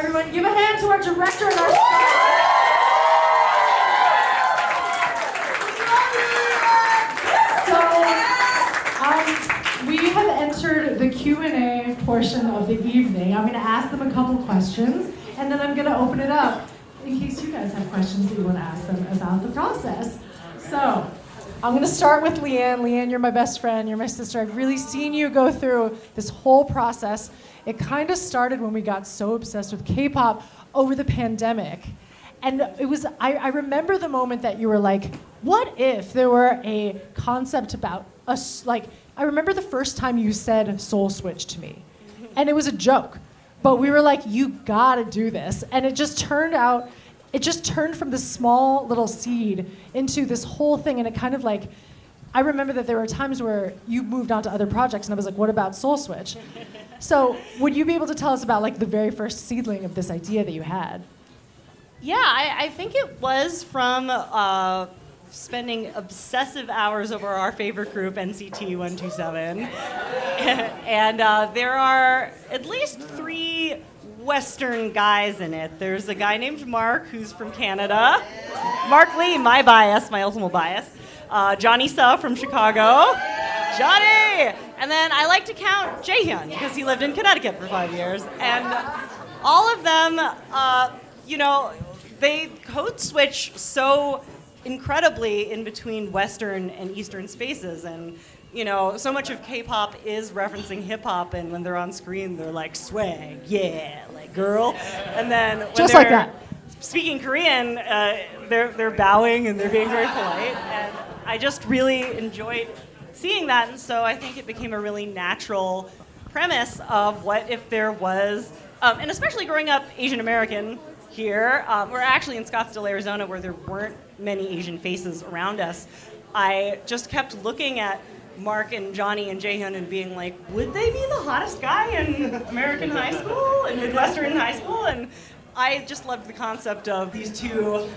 Everyone, give a hand to our director and our staff. So, we have entered the Q&A portion of the evening. I'm going to ask them a couple questions, and then I'm going to open it up in case you guys have questions that you want to ask them about the process. So, I'm going to start with Liann. Liann, you're my best friend. You're my sister. I've really seen you go through this whole process. It kind of started when we got so obsessed with K-pop over the pandemic. And it was, I remember the moment that you were like, what if there were a concept about us, like, I remember the first time you said Seoul Switch to me. And it was a joke. But we were like, you gotta do this. And it just turned from this small little seed into this whole thing. And it kind of like, I remember that there were times where you moved on to other projects and I was like, what about Seoul Switch? So would you be able to tell us about like the very first seedling of this idea that you had? Yeah, I think it was from spending obsessive hours over our favorite group, NCT 127. And there are at least 3 Western guys in it. There's a guy named Mark, who's from Canada. Mark Lee, my bias, my ultimate bias. Johnny Suh from Chicago. Johnny! And then I like to count Jaehyun, because he lived in Connecticut for 5 years. And all of them, they code switch so incredibly in between Western and Eastern spaces. And, so much of K-pop is referencing hip-hop, and when they're on screen, they're like, swag, yeah, like, girl. And then when just they're like that. speaking Korean, they're bowing and they're being very polite. And I just really enjoyed seeing that, and so I think it became a really natural premise of what if there was, and especially growing up Asian American here, we're actually in Scottsdale, Arizona, where there weren't many Asian faces around us. I just kept looking at Mark and Johnny and Jaehyun and being like, would they be the hottest guy in American high school, in Midwestern high school? And I just loved the concept of these 2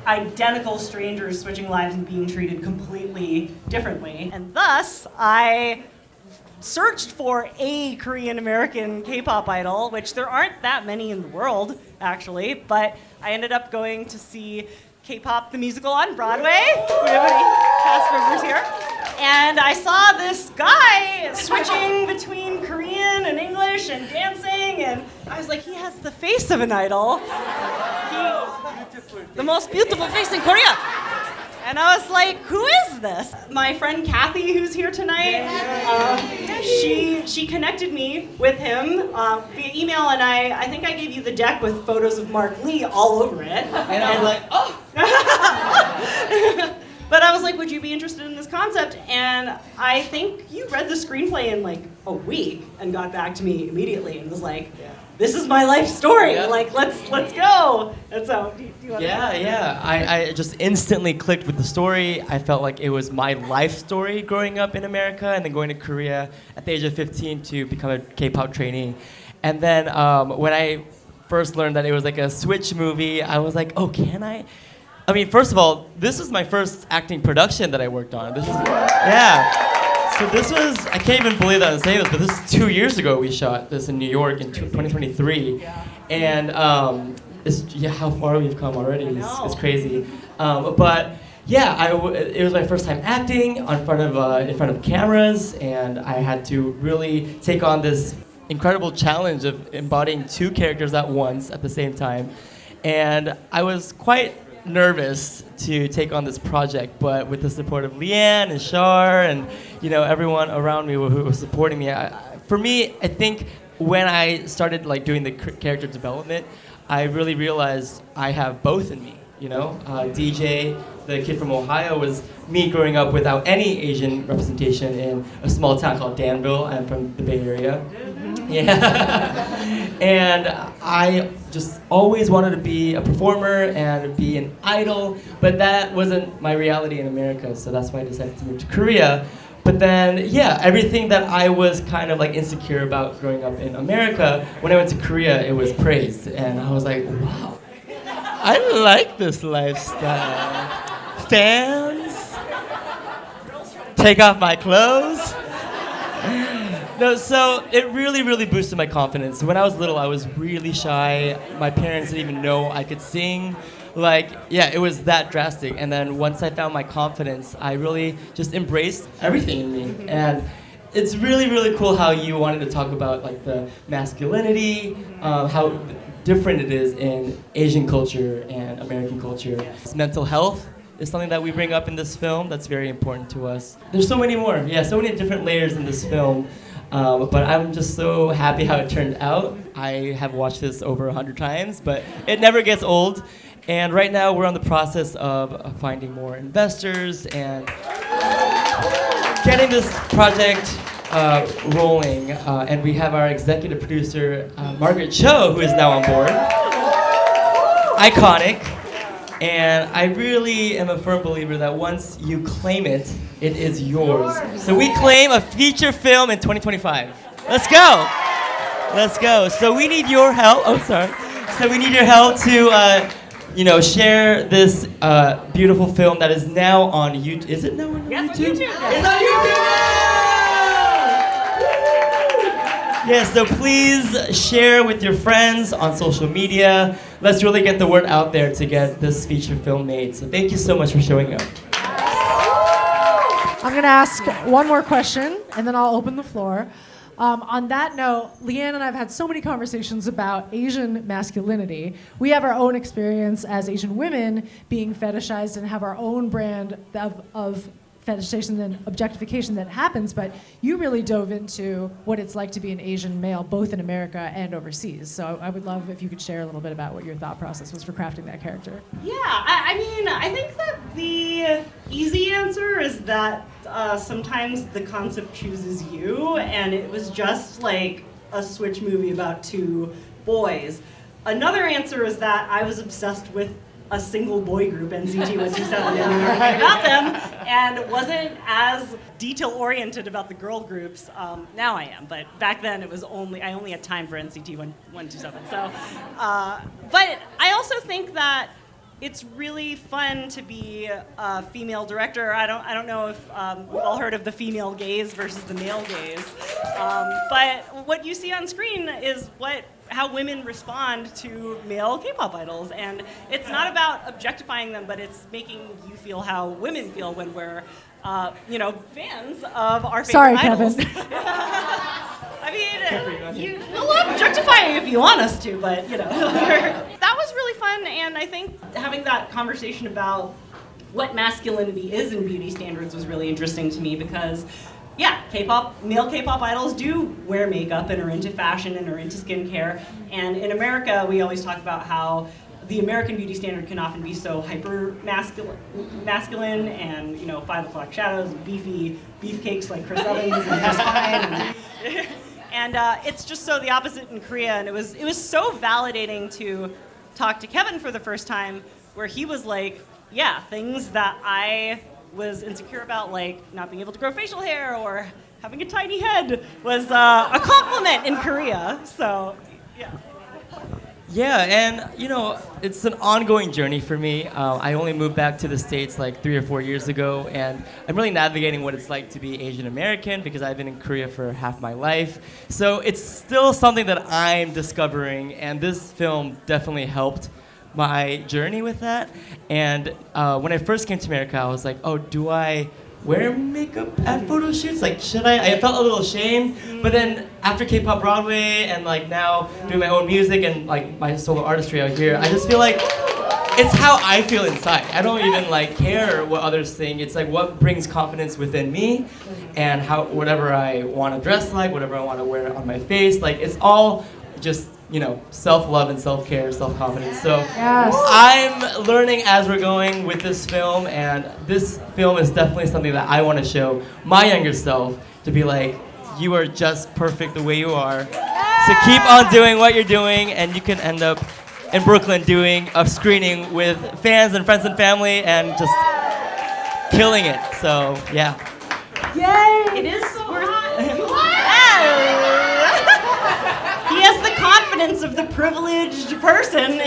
identical strangers switching lives and being treated completely differently. And thus, I searched for a Korean American K-pop idol, which there aren't that many in the world, actually, but I ended up going to see K-pop the musical on Broadway. We have any cast members here? And I saw this guy switching between Korean and English and dancing, and I was like, he has the face of an idol. The most beautiful face in Korea. And I was like, who is this? My friend Kathy, who's here tonight, she connected me with him via email, and I think I gave you the deck with photos of Mark Lee all over it. And I was like, oh! But I was like, would you be interested in this concept? And I think you read the screenplay in like a week and got back to me immediately and was like, this is my life story. Yeah. Like, let's go. And so, do you want to? Yeah. I just instantly clicked with the story. I felt like it was my life story growing up in America and then going to Korea at the age of 15 to become a K-pop trainee. And then when I first learned that it was like a Switch movie, I was like, oh, can I? I mean, first of all, this was my first acting production that I worked on. So this was, I can't even believe that I'm saying this, but this is 2 years ago we shot this in New York in 2023. And how far we've come already is crazy. But yeah, it was my first time acting in front of cameras, and I had to really take on this incredible challenge of embodying 2 characters at once at the same time. And I was quite nervous to take on this project, but with the support of Liann and Char and everyone around me who was supporting me, for me, I think when I started like doing the character development, I really realized I have both in me. DJ, the kid from Ohio, was me growing up without any Asian representation in a small town called Danville. I'm from the Bay Area. Yeah. And I just always wanted to be a performer and be an idol, but that wasn't my reality in America, so that's why I decided to move to Korea. But then, yeah, everything that I was kind of like insecure about growing up in America, when I went to Korea, it was praised. And I was like, wow, I like this lifestyle. Fans, take off my clothes. No, so it really, really boosted my confidence. When I was little, I was really shy. My parents didn't even know I could sing. Like, yeah, it was that drastic. And then once I found my confidence, I really just embraced everything in me. And it's really, really cool how you wanted to talk about like the masculinity, how different it is in Asian culture and American culture. Mental health is something that we bring up in this film that's very important to us. There's so many more, so many different layers in this film. But I'm just so happy how it turned out. I have watched this over 100 times, but it never gets old. And right now we're on the process of finding more investors and getting this project rolling. And we have our executive producer, Margaret Cho, who is now on board. Iconic. And I really am a firm believer that once you claim it, it is yours. So we claim a feature film in 2025. Let's go. Let's go. So we need your help. Oh, sorry. So we need your help to, share this beautiful film that is now on YouTube. Is it now on YouTube? Yes, on YouTube. It's on YouTube. Yes, so please share with your friends on social media. Let's really get the word out there to get this feature film made. So thank you so much for showing up. I'm going to ask one more question, and then I'll open the floor. On that note, Liann and I have had so many conversations about Asian masculinity. We have our own experience as Asian women being fetishized and have our own brand of fetishization and objectification that happens, but you really dove into what it's like to be an Asian male, both in America and overseas. So I would love if you could share a little bit about what your thought process was for crafting that character. Yeah, I think that the easy answer is that sometimes the concept chooses you, and it was just like a Switch movie about two boys. Another answer is that I was obsessed with a single boy group, NCT 127, and knew everything about them, and wasn't as detail-oriented about the girl groups. Now I am, but back then I only had time for NCT 127. So, but I also think that it's really fun to be a female director. I don't know if we've all heard of the female gaze versus the male gaze, but what you see on screen is how women respond to male K-pop idols, and it's not about objectifying them, but it's making you feel how women feel when we're, fans of our favorite idols. Sorry, Kevin. I mean, we'll objectify if you want us to, but that was really fun, and I think having that conversation about what masculinity is in beauty standards was really interesting to me because. Yeah, male K-pop idols do wear makeup and are into fashion and are into skincare. And in America, we always talk about how the American beauty standard can often be so hyper masculine and 5 o'clock shadows and beefy beefcakes like Chris Evans and Chris Pine. And it's just so the opposite in Korea. And it was so validating to talk to Kevin for the first time, where he was like, yeah, things that I was insecure about, like not being able to grow facial hair or having a tiny head, was a compliment in Korea. So, yeah. Yeah, and it's an ongoing journey for me. I only moved back to the States like 3 or 4 years ago, and I'm really navigating what it's like to be Asian American because I've been in Korea for half my life. So it's still something that I'm discovering, and this film definitely helped my journey with that. And when I first came to America, I was like, oh, do I wear makeup at photo shoots? Like, should I? I felt a little ashamed. But then after K-pop Broadway and like now doing my own music and like my solo artistry out here, I just feel like it's how I feel inside. I don't even like care what others think. It's like what brings confidence within me, and how whatever I want to dress like, whatever I want to wear on my face, like it's all just self-love and self-care, self-confidence. So Yes. I'm learning as we're going with this film, and this film is definitely something that I want to show my younger self, to be like, you are just perfect the way you are. So keep on doing what you're doing, and you can end up in Brooklyn doing a screening with fans and friends and family and just killing it. So yeah. Yay! It is worth. He has the confidence. confidence of the privileged person.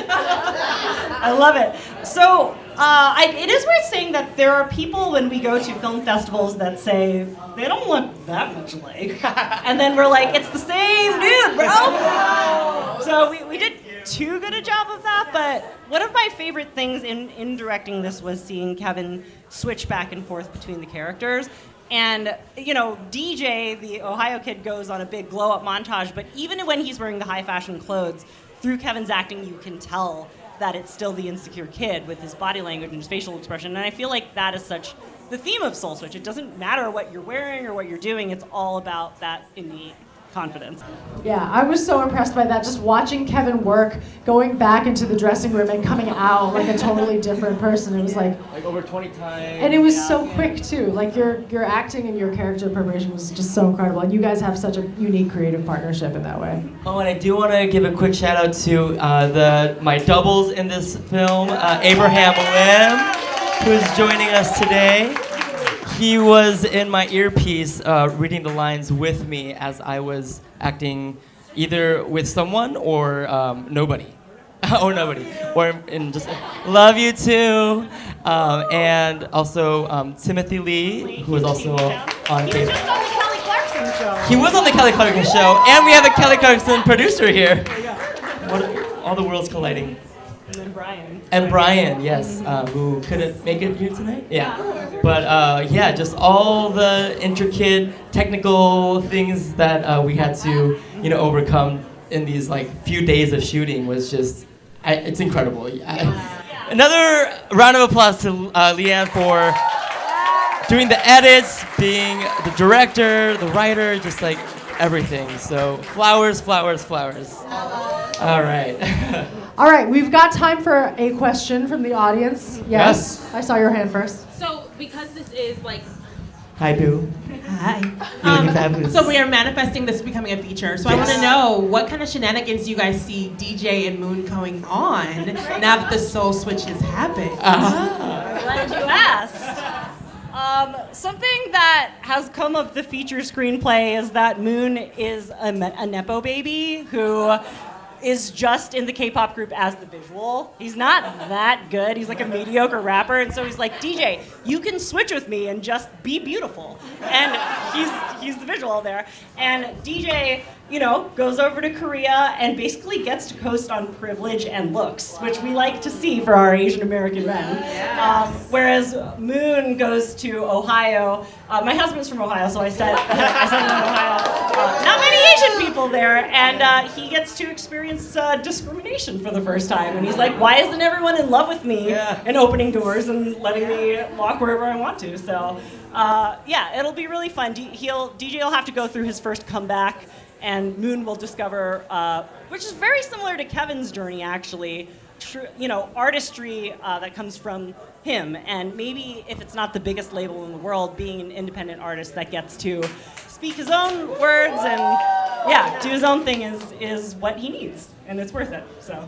I love it. So it is worth saying that there are people when we go to film festivals that say they don't look that much alike, and then we're like, it's the same dude, bro. So we did too good a job of that, but one of my favorite things in directing this was seeing Kevin switch back and forth between the characters. And, you know, DJ, the Ohio kid, goes on a big glow-up montage, but even when he's wearing the high-fashion clothes, through Kevin's acting, you can tell that it's still the insecure kid with his body language and his facial expression. And I feel like that is such the theme of Soul Switch. It doesn't matter what you're wearing or what you're doing. It's all about that innate confidence. Yeah, I was so impressed by that. Just watching Kevin work, going back into the dressing room and coming out like a totally different person. It was like over 20 times. And it was so quick too. Like your acting and your character preparation was just so incredible. And you guys have such a unique creative partnership in that way. Oh, and I do want to give a quick shout out to my doubles in this film, Abraham Lim, who is joining us today. He was in my earpiece reading the lines with me as I was acting either with someone or nobody. Or nobody. Or in just, love you too. And also Timothy Lee, who was also on He was just on the Kelly Clarkson show. He was on the Kelly Clarkson show, and we have a Kelly Clarkson producer here. All the worlds colliding. And then Brian. And Brian, yes, who couldn't make it here tonight. Yeah. But yeah, just all the intricate technical things that we had to, overcome in these few days of shooting was just, it's incredible. Another round of applause to Liann for doing the edits, being the director, the writer, just everything. So flowers, flowers, flowers. All right. All right, we've got time for a question from the audience. Yes. I saw your hand first. So, because this is Hi, Boo. Hi. You're looking fabulous. So we are manifesting this becoming a feature. So I want to know what kind of shenanigans you guys see DJ and Moon going on now that the Soul Switch has happened. Glad you asked. Something that has come of the feature screenplay is that Moon is a Nepo baby who is just in the K-pop group as the visual. He's not that good. He's a mediocre rapper, and so he's like, DJ, you can switch with me and just be beautiful. And he's the visual there. And DJ, goes over to Korea and basically gets to coast on privilege and looks, which we like to see for our Asian American men. Whereas Moon goes to Ohio. My husband's from Ohio, so I said in Ohio. Not many Asian people there, and he gets to experience discrimination for the first time. And he's like, why isn't everyone in love with me and opening doors and letting me walk wherever I want to? So, it'll be really fun. DJ will have to go through his first comeback, and Moon will discover, which is very similar to Kevin's journey, actually, artistry that comes from him. And maybe if it's not the biggest label in the world, being an independent artist that gets to speak his own words and, do his own thing is what he needs. And it's worth it, so.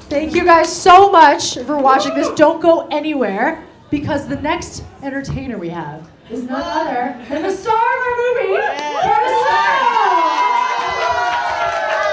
Thank you guys so much for watching this. Don't go anywhere, because the next entertainer we have is none other than the star of our movie, Kevin.